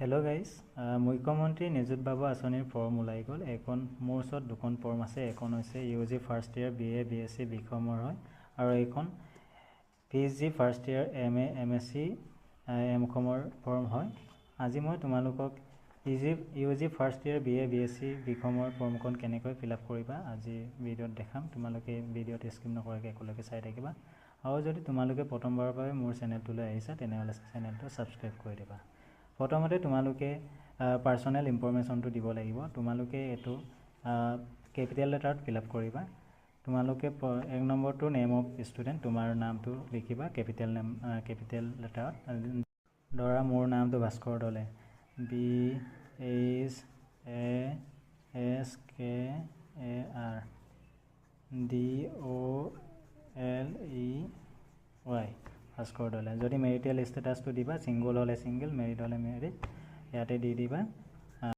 Hello' guys, মুখ্যমন্ত্ৰী নিযুত বাবু আঁচনিৰ ফৰ্ম ওলাই গ'ল। মোৰ ওচৰত দুখন ফৰ্ম আছে। এখন হৈছে UG first year BA BSc বিকমৰ হয়, আৰু এইখন PG first year MA MSc MCOMৰ ফৰ্ম হয়। আজি মই তোমালোকক UG first year BA BSc বিকমৰ ফৰ্মখন কেনেকৈ ফিল আপ কৰিবা আজি ভিডিঅ'ত দেখাম। তোমালোকে ভিডিঅ'ত স্কিপ নকৰাকৈ একেলগে চাই থাকিবা। আৰু যদি তোমালোকে প্ৰথমবাৰৰ বাবে মোৰ চেনেলটোলৈ আহিছা তেনেহ'লে চেনেলটো ছাবস্ক্ৰাইব কৰি দিবা। প্ৰথমতে তোমালোকে পাৰ্চনেল ইনফৰমেশ্যনটো দিব লাগিব। তোমালোকে এইটো কেপিটেল লেটাৰত ফিল আপ কৰিবা। তোমালোকে 1 নম্বৰটো নেম অফ ষ্টুডেণ্ট, তোমাৰ নামটো লিখিবা কেপিটেল লেটাৰত। ধৰা মোৰ নামটো ভাস্কৰ দলে, BHASKARDOLEY ভাস্কৰ দলে। যদি মেৰিটেল ষ্টেটাছটো দিবা, ছিংগল হ'লে ছিংগল, মেৰিড হ'লে মেৰিড, ইয়াতে দি দিবা